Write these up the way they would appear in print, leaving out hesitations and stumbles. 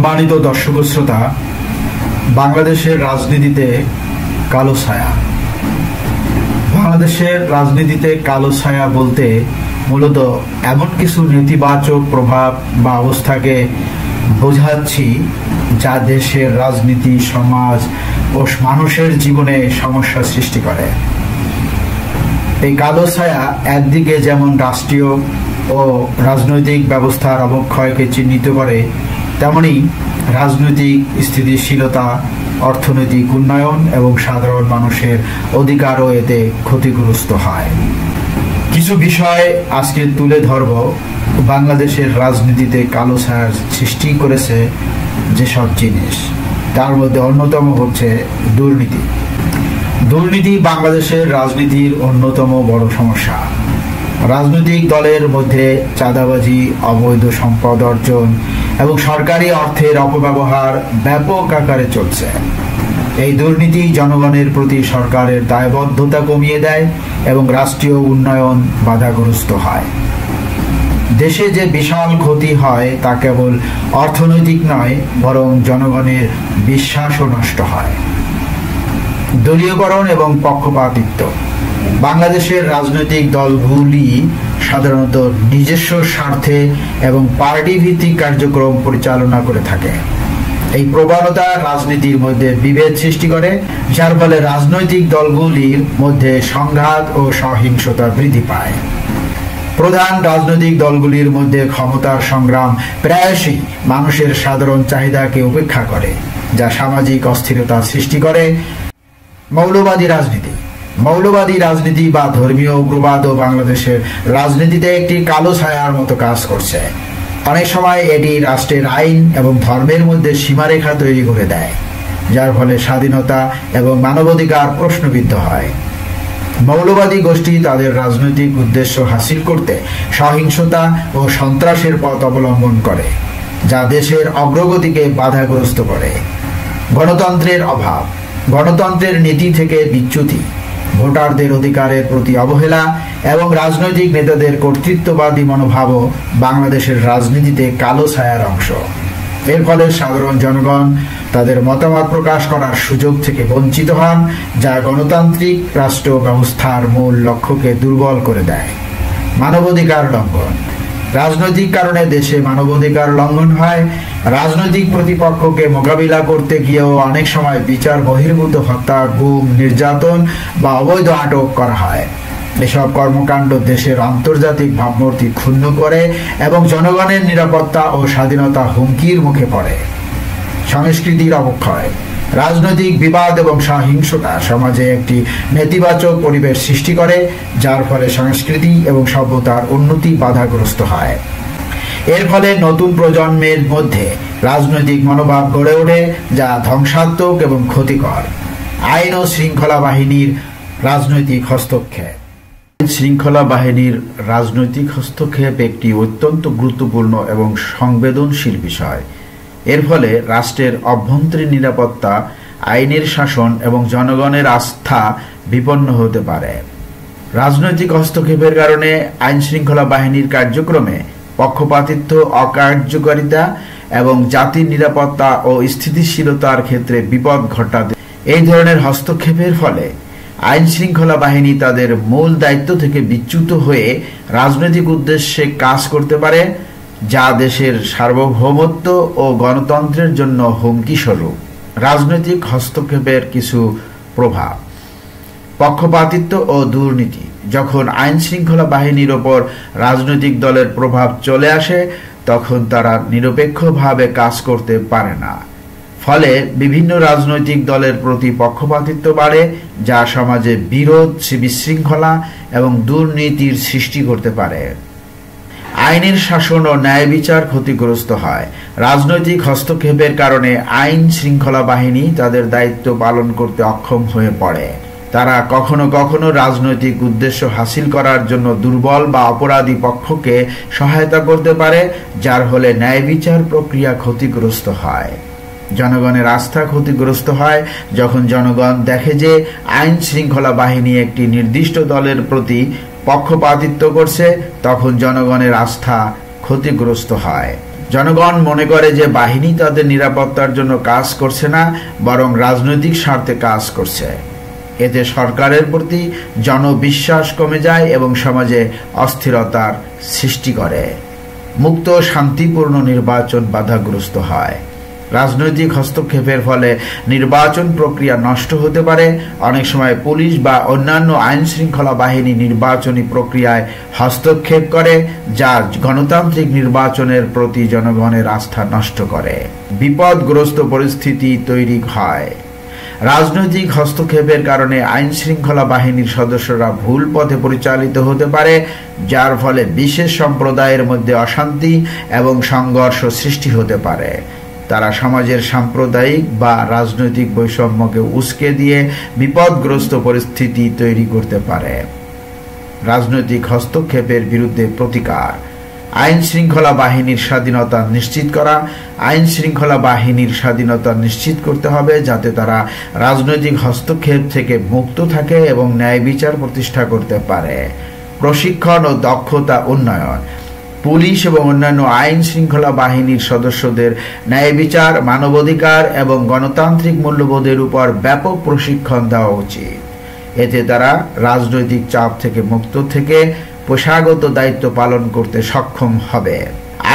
সম্মানিত দর্শক শ্রোতা, বাংলাদেশের রাজনীতিতে কালো ছায়া। বাংলাদেশের রাজনীতিতে কালো ছায়া বলতে মূলত এমন কিছু নেতিবাচক প্রভাব বা অবস্থাকে বোঝাচ্ছি যা দেশের রাজনীতি, সমাজ ও মানুষের জীবনে সমস্যা সৃষ্টি করে। এই কালো ছায়া একদিকে যেমন রাষ্ট্রীয় ও রাজনৈতিক ব্যবস্থার অবক্ষয়কে চিহ্নিত করে, তেমনি রাজনৈতিক স্থিতিশীলতা, অর্থনৈতিক উন্নয়ন এবং সাধারণ মানুষের অধিকারও এতে ক্ষতিগ্রস্ত হয়। কিছু বিষয় আজকে তুলে ধরব বাংলাদেশের রাজনীতিতে কালো ছায়ার সৃষ্টি করেছে যেসব জিনিস। তার মধ্যে অন্যতম হচ্ছে দুর্নীতি। দুর্নীতি বাংলাদেশের রাজনীতির অন্যতম বড় সমস্যা। রাজনৈতিক দলের মধ্যে চাঁদাবাজি, অবৈধ সম্পদ অর্জন এবং সরকারি অর্থের অপব্যবহার ব্যাপক আকারে চলছে। এই দুর্নীতি জনগণের প্রতি সরকারের দায়বদ্ধতা কমিয়ে দেয় এবং রাষ্ট্রীয় উন্নয়ন বাধাগ্রস্ত হয়। দেশে যে বিশাল ক্ষতি হয় তা কেবল অর্থনৈতিক নয়, বরং জনগণের বিশ্বাসও নষ্ট হয়। দলীয়করণ এবং পক্ষপাতিত্ব। বাংলাদেশের রাজনৈতিক দলগুলি সাধারণত নিজস্ব স্বার্থে এবং পার্টি ভিত্তিক কার্যক্রম পরিচালনা করে থাকে। এই প্রবণতা রাজনীতির মধ্যে বিভেদ সৃষ্টি করে, যার ফলে রাজনৈতিক দলগুলির মধ্যে সংঘাত ও সহিংসতা বৃদ্ধি পায়। প্রধান রাজনৈতিক দলগুলির মধ্যে ক্ষমতার সংগ্রাম প্রায়শই মানুষের সাধারণ চাহিদাকে উপেক্ষা করে, যা সামাজিক অস্থিরতা সৃষ্টি করে। মৌলবাদী রাজনীতি। মৌলবাদী রাজনীতি বা ধর্মীয় উগ্রবাদও বাংলাদেশের রাজনীতিতে একটি কালো ছায়ার মতো কাজ করছে। অনেক সময় এটি রাষ্ট্রের আইন এবং ধর্মের মধ্যে সীমারেখা তৈরি করে দেয়, যার ফলে স্বাধীনতা এবং মানবাধিকার প্রশ্নবিদ্ধ হয়। মৌলবাদী গোষ্ঠী তাদের রাজনৈতিক উদ্দেশ্য হাসিল করতে সহিংসতা ও সন্ত্রাসের পথ অবলম্বন করে, যা দেশের অগ্রগতিকে বাধাগ্রস্ত করে। গণতন্ত্রের অভাব। গণতন্ত্রের নীতি থেকে বিচ্যুতি, ভোটারদের অধিকারের প্রতি অবহেলা এবং রাজনৈতিক নেতাদের কর্তৃত্ববাদী মনোভাবও বাংলাদেশের রাজনীতিতে কালো ছায়ার অংশ। এর ফলে সাধারণ জনগণ তাদের মতামত প্রকাশ করার সুযোগ থেকে বঞ্চিত হন, যা গণতান্ত্রিক রাষ্ট্র ব্যবস্থার মূল লক্ষ্যকে দুর্বল করে দেয়। মানবাধিকার লঙ্ঘন। রাজনৈতিক কারণে দেশে মানবাধিকার লঙ্ঘন হয়। রাজনৈতিক প্রতিপক্ষকে মোকাবিলা করতে গিয়েও অনেক সময় বিচার বহির্ভূত হত্যা, গুম, নির্যাতন বা অবৈধ আটক করা হয়। এসব কর্মকাণ্ড দেশের আন্তর্জাতিক ভাবমূর্তি ক্ষুণ্ণ করে এবং জনগণের নিরাপত্তা ও স্বাধীনতা হুমকির মুখে পড়ে। সংস্কৃতির অবক্ষয়। রাজনৈতিক বিবাদ এবং সহিংসতা সমাজে একটি নেতিবাচক পরিবেশ সৃষ্টি করে, যার ফলে সংস্কৃতি এবং সভ্যতার উন্নতি বাধাগ্রস্ত হয়। এর ফলে নতুন প্রজন্মের মধ্যে রাজনৈতিক মনোভাব গড়ে ওঠে, যা ধ্বংসাত্মক এবং ক্ষতিকর। আইন ও শৃঙ্খলা বাহিনীর রাজনৈতিক হস্তক্ষেপ। শৃঙ্খলা বাহিনীর রাজনৈতিক হস্তক্ষেপ একটি অত্যন্ত গুরুত্বপূর্ণ এবং সংবেদনশীল বিষয়। এর ফলে রাষ্ট্রের অভ্যন্তরীণ নিরাপত্তা, আইনের শাসন এবং জনগণের আস্থা বিপন্ন হতে পারে। রাজনৈতিক হস্তক্ষেপের কারণে আইন শৃঙ্খলা বাহিনীর কার্যক্রমে পক্ষপাতিত্ব, অকার্যকারিতা এবং জাতির নিরাপত্তা ও স্থিতিশীলতার ক্ষেত্রে বিপদ ঘটাতে। এই ধরনের হস্তক্ষেপের ফলে আইন শৃঙ্খলা বাহিনী তাদের মূল দায়িত্ব থেকে বিচ্যুত হয়ে রাজনৈতিক উদ্দেশ্যে কাজ করতে পারে, যা দেশের সার্বভৌমত্ব ও গণতন্ত্রের জন্য হুমকি স্বরূপ। রাজনৈতিক হস্তক্ষেপের কিছু প্রভাব। পক্ষপাতিত্ব ও দুর্নীতি। যখন আইন শৃঙ্খলা বাহিনীর ওপর রাজনৈতিক দলের প্রভাব চলে আসে, তখন তারা নিরপেক্ষভাবে কাজ করতে পারে না। ফলে বিভিন্ন রাজনৈতিক দলের প্রতি পক্ষপাতিত্ব বাড়ে, যা সমাজে বিরোধ, বিশৃঙ্খলা এবং দুর্নীতির সৃষ্টি করতে পারে। আইনের শাসন ও ন্যায় বিচার ক্ষতিগ্রস্ত হয়। রাজনৈতিক হস্তক্ষেপের কারণে আইন শৃঙ্খলা বাহিনী তাদের দায়িত্ব পালন করতে অক্ষম হয়ে পড়ে। তারা কখনো কখনো রাজনৈতিক উদ্দেশ্য হাসিল করার জন্য দুর্বল বা অপরাধী পক্ষকে সহায়তা করতে পারে, যার ফলে ন্যায় বিচার প্রক্রিয়া ক্ষতিগ্রস্ত হয়। জনগণের আস্থা ক্ষতিগ্রস্ত হয়। যখন জনগণ দেখে যে আইন শৃঙ্খলা বাহিনী একটি নির্দিষ্ট দলের প্রতি পক্ষপাতিত্ব করছে, তখন জনগণের আস্থা ক্ষতিগ্রস্ত হয়। জনগণ মনে করে যে বাহিনী তাদের নিরাপত্তার জন্য কাজ করছে না, বরং রাজনৈতিক স্বার্থে কাজ করছে। এতে সরকারের প্রতি জনবিশ্বাস কমে যায় এবং সমাজে অস্থিরতার সৃষ্টি করে। মুক্ত শান্তিপূর্ণ নির্বাচন বাধাগ্রস্ত হয়। রাজনৈতিক হস্তক্ষেপের ফলে নির্বাচন প্রক্রিয়া নষ্ট হতে পারে। অনেক সময় পুলিশ বা অন্যান্য আইন শৃঙ্খলা বাহিনী নির্বাচনী প্রক্রিয়ায় হস্তক্ষেপ করে, যা গণতান্ত্রিক নির্বাচনের প্রতি জনগণের আস্থা নষ্ট করে। বিপদগ্রস্ত পরিস্থিতি তৈরি হয়। রাজনৈতিক হস্তক্ষেপের কারণে আইন শৃঙ্খলা বাহিনীর সদস্যরা ভুল পথে পরিচালিত হতে পারে, যার ফলে বিশেষ সম্প্রদায়ের মধ্যে অশান্তি এবং সংঘর্ষ সৃষ্টি হতে পারে। তারা সমাজের সাম্প্রদায়িক বা রাজনৈতিক বৈষম্যকে উস্কে দিয়ে বিপদগ্রস্ত পরিস্থিতি তৈরি করতে পারে। রাজনৈতিক হস্তক্ষেপের বিরুদ্ধে প্রতিকার। আইন শৃঙ্খলা বাহিনীর স্বাধীনতা নিশ্চিত করা। আইন শৃঙ্খলা বাহিনীর স্বাধীনতা নিশ্চিত করতে হবে যাতে তারা রাজনৈতিক হস্তক্ষেপ থেকে মুক্ত থাকে এবং ন্যায় বিচার প্রতিষ্ঠা করতে পারে। প্রশিক্ষণ ও দক্ষতা উন্নয়ন। পুলিশ এবং অন্যান্য আইন শৃঙ্খলা বাহিনীর সদস্যদের ন্যায় বিচার, মানবাধিকার এবং গণতান্ত্রিক মূল্যবোধের উপর ব্যাপক প্রশিক্ষণ দেওয়া উচিত। এতে তারা রাজনৈতিক চাপ থেকে মুক্ত থেকে পেশাগত দায়িত্ব পালন করতে সক্ষম হবে।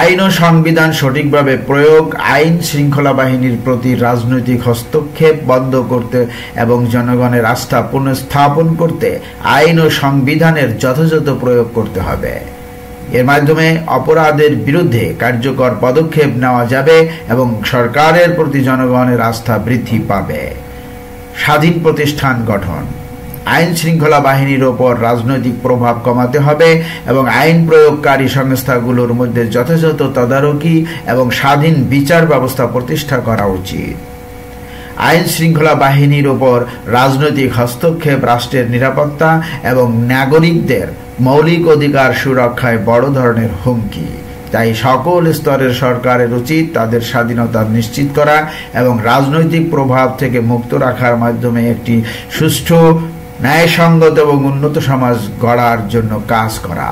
আইন ও সংবিধান সঠিকভাবে প্রয়োগ। আইন শৃঙ্খলা বাহিনীর প্রতি রাজনৈতিক হস্তক্ষেপ বন্ধ করতে এবং জনগণের আস্থা পুনঃস্থাপন করতে আইন ও সংবিধানের যথাযথ প্রয়োগ করতে হবে। এর মাধ্যমে অপরাধের বিরুদ্ধে কার্যকর পদক্ষেপ নেওয়া যাবে এবং সরকারের প্রতি জনগণের আস্থা বৃদ্ধি পাবে। স্বাধীন প্রতিষ্ঠান গঠন। আইন শৃঙ্খলা বাহিনীর ওপর রাজনৈতিক প্রভাব কমাতে হবে এবং আইন প্রয়োগকারী সংস্থাগুলোর মধ্যে যথাযথ তদারকি এবং স্বাধীন বিচার ব্যবস্থা প্রতিষ্ঠা করা উচিত। আইন শৃঙ্খলা বাহিনীর ওপর রাজনৈতিক হস্তক্ষেপ রাষ্ট্রের নিরাপত্তা এবং নাগরিকদের মৌলিক অধিকার সুরক্ষায় বড় ধরনের হুমকি। তাই সকল স্তরের সরকারের উচিত তাদের স্বাধীনতা নিশ্চিত করা এবং রাজনৈতিক প্রভাব থেকে মুক্ত রাখার মাধ্যমে একটি সুষ্ঠু, ন্যায়সঙ্গত এবং উন্নত সমাজ গড়ার জন্য কাজ করা।